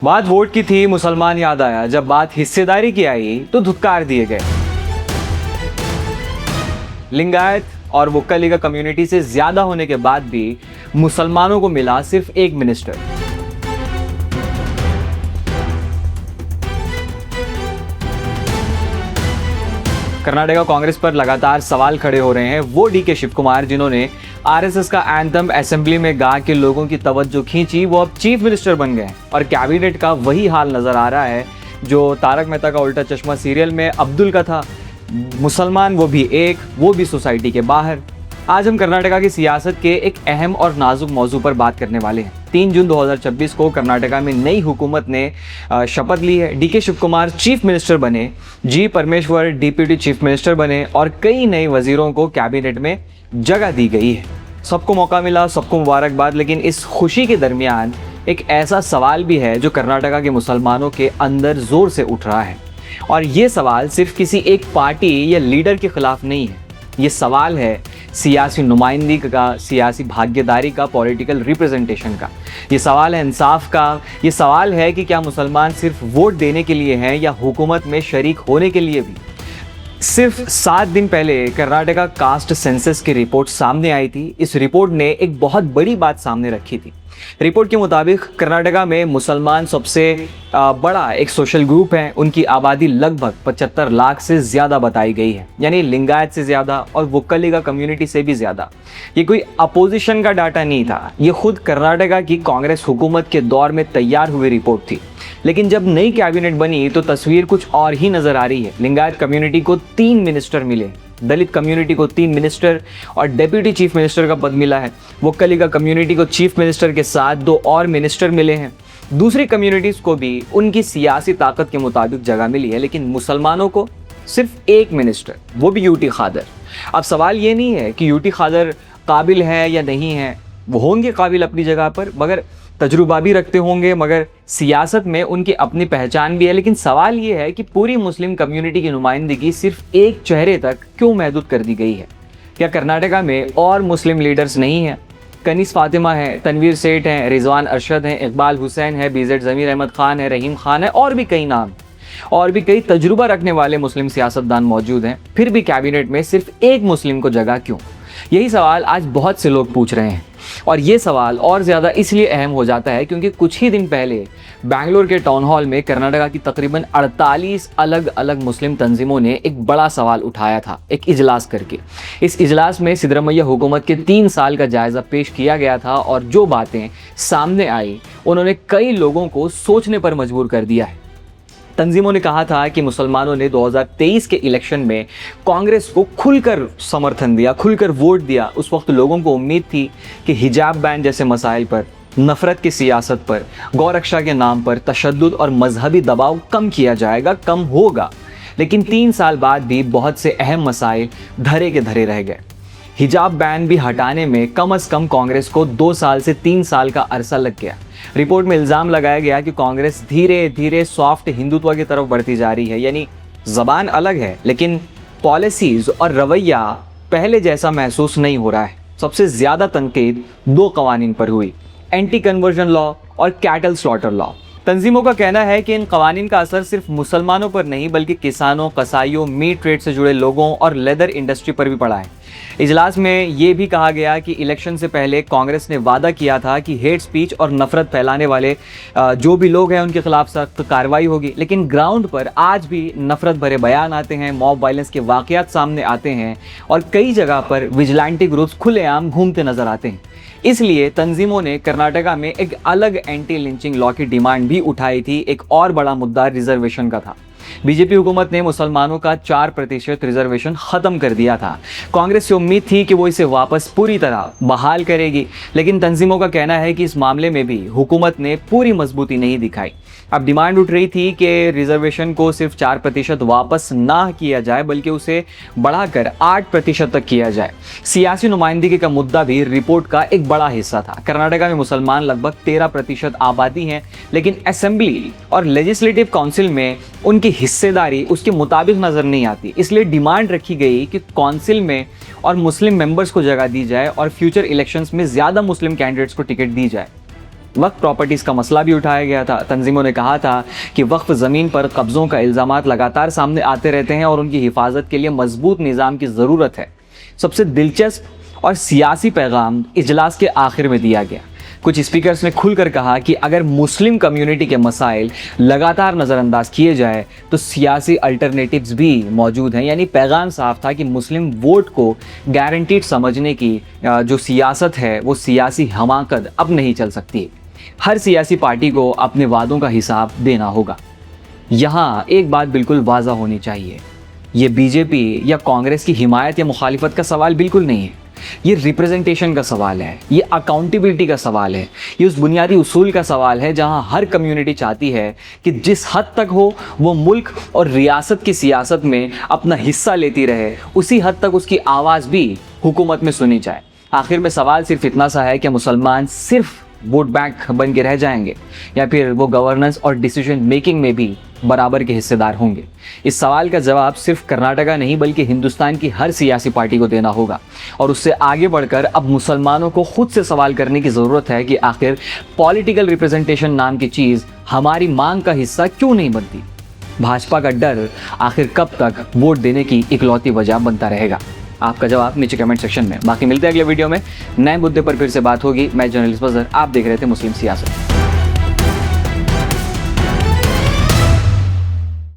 बात वोट की थी, मुसलमान याद आया। जब बात हिस्सेदारी की आई तो धुतकार दिए गए। लिंगायत और वुक्कलिगा कम्युनिटी से ज्यादा होने के बाद भी मुसलमानों को मिला सिर्फ एक मिनिस्टर। कर्नाटका कांग्रेस पर लगातार सवाल खड़े हो रहे हैं। वो डीके शिव कुमार जिन्होंने आरएसएस का एंथम असेंबली में गा के लोगों की तवज्जो खींची, वो अब चीफ मिनिस्टर बन गए और कैबिनेट का वही हाल नजर आ रहा है जो तारक मेहता का उल्टा चश्मा सीरियल में अब्दुल का था। मुसलमान, वो भी सोसाइटी के बाहर। आज हम कर्नाटका की सियासत के एक अहम और नाजुक मौजू पर बात करने वाले हैं। 3 जून 2026 को कर्नाटका में नई हुकूमत ने शपथ ली है। डीके शिव कुमार चीफ मिनिस्टर बने, जी परमेश्वर डिप्टी चीफ मिनिस्टर बने और कई नए वजीरों को कैबिनेट में जगह दी गई है। सबको मौका मिला, सबको मुबारकबाद। लेकिन इस खुशी के दरमियान एक ऐसा सवाल भी है जो कर्नाटका के मुसलमानों के अंदर जोर से उठ रहा है। और ये सवाल सिर्फ किसी एक पार्टी या लीडर के खिलाफ नहीं है। ये सवाल है सियासी नुमाइंदगी का, सियासी भागीदारी का, पॉलिटिकल रिप्रेजेंटेशन का। ये सवाल है इंसाफ का। ये सवाल है कि क्या मुसलमान सिर्फ वोट देने के लिए हैं या हुकूमत में शरीक होने के लिए भी। सिर्फ 7 दिन पहले कर्नाटका कास्ट सेंसस की रिपोर्ट सामने आई थी। इस रिपोर्ट ने एक बहुत बड़ी बात सामने रखी थी। रिपोर्ट के मुताबिक कर्नाटका में मुसलमान सबसे बड़ा एक सोशल ग्रुप है। उनकी आबादी लगभग 75 लाख से ज़्यादा बताई गई है, यानी लिंगायत से ज़्यादा और वुक्कलिगा कम्युनिटी से भी ज़्यादा। ये कोई अपोजिशन का डाटा नहीं था, ये खुद कर्नाटका की कांग्रेस हुकूमत के दौर में तैयार हुई रिपोर्ट थी। लेकिन जब नई कैबिनेट बनी तो तस्वीर कुछ और ही नज़र आ रही है। लिंगायत कम्युनिटी को 3 मिनिस्टर मिले, दलित कम्युनिटी को 3 मिनिस्टर और डेप्यूटी चीफ मिनिस्टर का पद मिला है। वुक्कलिगा कम्युनिटी को चीफ मिनिस्टर के साथ 2 और मिनिस्टर मिले हैं। दूसरी कम्युनिटीज़ को भी उनकी सियासी ताकत के मुताबिक जगह मिली है, लेकिन मुसलमानों को सिर्फ 1 मिनिस्टर, वो भी यूटी खादर। अब सवाल ये नहीं है कि यूटी खादर काबिल है या नहीं है, वो होंगे काबिल अपनी जगह पर, मगर तजुर्बा भी रखते होंगे, मगर सियासत में उनकी अपनी पहचान भी है। लेकिन सवाल ये है कि पूरी मुस्लिम कम्युनिटी की नुमाइंदगी सिर्फ एक चेहरे तक क्यों महदूद कर दी गई है। क्या कर्नाटका में और मुस्लिम लीडर्स नहीं हैं? कनीस फातिमा है, तनवीर सेठ हैं, रिजवान अरशद हैं, इकबाल हुसैन है, बीजेड ज़मीर अहमद खान है, रहीम खान है और भी कई नाम और भी कई तजुर्बा रखने वाले मुस्लिम सियासतदान मौजूद हैं। फिर भी कैबिनेट में सिर्फ एक मुस्लिम को जगह क्यों? यही सवाल आज बहुत से लोग पूछ रहे हैं। और ये सवाल और ज़्यादा इसलिए अहम हो जाता है क्योंकि कुछ ही दिन पहले बेंगलोर के टाउन हॉल में कर्नाटका की तकरीबन 48 अलग अलग मुस्लिम तंजीमों ने एक बड़ा सवाल उठाया था, एक इजलास करके। इस इजलास में सिद्धरामैया हुकूमत के 3 साल का जायज़ा पेश किया गया था और जो बातें सामने आई उन्होंने कई लोगों को सोचने पर मजबूर कर दिया है। तंजीमों ने कहा था कि मुसलमानों ने 2023 के इलेक्शन में कांग्रेस को खुलकर समर्थन दिया, खुलकर वोट दिया। उस वक्त लोगों को उम्मीद थी कि हिजाब बैन जैसे मसाइल पर, नफरत की सियासत पर, गौरक्षा के नाम पर तशद्दुद और मजहबी दबाव कम किया जाएगा, कम होगा। लेकिन 3 साल बाद भी बहुत से अहम मसाइल धरे के धरे रह गए। हिजाब बैन भी हटाने में कम से कम कांग्रेस को 2 साल से 3 साल का अरसा लग गया। रिपोर्ट में इल्ज़ाम लगाया गया कि कांग्रेस धीरे धीरे सॉफ्ट हिंदुत्व की तरफ बढ़ती जा रही है, यानी ज़बान अलग है लेकिन पॉलिसीज़ और रवैया पहले जैसा महसूस नहीं हो रहा है। सबसे ज़्यादा तनकीद 2 कवानीन पर हुई, एंटी कन्वर्जन लॉ और कैटल स्लॉटर लॉ। तंजीमों का कहना है कि इन कवानीन का असर सिर्फ मुसलमानों पर नहीं बल्कि किसानों, कसाईयों, मीट ट्रेड से जुड़े लोगों और लेदर इंडस्ट्री पर भी पड़ा है। इजलास में ये भी कहा गया कि इलेक्शन से पहले कांग्रेस ने वादा किया था कि हेट स्पीच और नफरत फैलाने वाले जो भी लोग हैं उनके खिलाफ सख्त कार्रवाई होगी। लेकिन ग्राउंड पर आज भी नफरत भरे बयान आते हैं, मॉब वायलेंस के वाकयात सामने आते हैं और कई जगह पर विजिलेंटी ग्रुप्स खुलेआम घूमते नजर आते हैं। इसलिए तंजीमों ने कर्नाटका में एक अलग एंटी लिंचिंग लॉ की डिमांड भी उठाई थी। एक और बड़ा मुद्दा रिजर्वेशन का था। बीजेपी हुकूमत ने मुसलमानों का 4% रिजर्वेशन खत्म कर दिया था। कांग्रेस से उम्मीद थी कि वो इसे वापस पूरी तरह बहाल करेगी, लेकिन तंजीमों का कहना है कि इस मामले में भी हुकूमत ने पूरी मजबूती नहीं दिखाई। अब डिमांड उठ रही थी कि रिजर्वेशन को सिर्फ 4% वापस ना किया जाए बल्कि उसे बढ़ाकर 8% तक किया जाए। सियासी नुमाइंदगी का मुद्दा भी रिपोर्ट का एक बड़ा हिस्सा था। कर्नाटका में मुसलमान लगभग 13% आबादी हैं, लेकिन असेंबली और लेजिस्लेटिव काउंसिल में उनकी हिस्सेदारी उसके मुताबिक नज़र नहीं आती। इसलिए डिमांड रखी गई कि काउंसिल में और मुस्लिम मेंबर्स को जगह दी जाए और फ्यूचर इलेक्शंस में ज़्यादा मुस्लिम कैंडिडेट्स को टिकट दी जाए। वक्फ प्रॉपर्टीज़ का मसला भी उठाया गया था। तंजीमों ने कहा था कि वक्फ ज़मीन पर कब्ज़ों का इल्ज़ामात लगातार सामने आते रहते हैं और उनकी हिफाजत के लिए मजबूत निज़ाम की ज़रूरत है। सबसे दिलचस्प और सियासी पैगाम इजलास के आखिर में दिया गया। कुछ स्पीकर्स ने खुलकर कहा कि अगर मुस्लिम कम्युनिटी के मसाइल लगातार नज़रअंदाज किए जाए तो सियासी अल्टरनेटिव्स भी मौजूद हैं। यानी पैगाम साफ था कि मुस्लिम वोट को गारंटीड समझने की जो सियासत है वो सियासी हमाकत अब नहीं चल सकती। हर सियासी पार्टी को अपने वादों का हिसाब देना होगा। यहाँ एक बात बिल्कुल वाज़ा होनी चाहिए, ये बीजेपी या कांग्रेस की हिमायत या मुखालिफत का सवाल बिल्कुल नहीं है। ये रिप्रेजेंटेशन का सवाल है, ये अकाउंटेबिलिटी का सवाल है, ये उस बुनियादी उसूल का सवाल है जहां हर कम्युनिटी चाहती है कि जिस हद तक हो वो मुल्क और रियासत की सियासत में अपना हिस्सा लेती रहे, उसी हद तक उसकी आवाज़ भी हुकूमत में सुनी जाए। आखिर में सवाल सिर्फ इतना सा है कि मुसलमान सिर्फ वोट बैंक बन के रह जाएंगे या फिर वो गवर्नेंस और डिसीजन मेकिंग में भी बराबर के हिस्सेदार होंगे। इस सवाल का जवाब सिर्फ कर्नाटका नहीं बल्कि हिंदुस्तान की हर सियासी पार्टी को देना होगा और उससे आगे बढ़कर अब मुसलमानों को खुद से सवाल करने की ज़रूरत है कि आखिर पॉलिटिकल रिप्रेजेंटेशन नाम की चीज़ हमारी मांग का हिस्सा क्यों नहीं बनती। भाजपा का डर आखिर कब तक वोट देने की इकलौती वजह बनता रहेगा। आपका जवाब नीचे कमेंट सेक्शन में। बाकी मिलते हैं अगले वीडियो में नए मुद्दे पर फिर से बात होगी। मैं जर्नलिस्ट बजर, आप देख रहे थे मुस्लिम सियासत।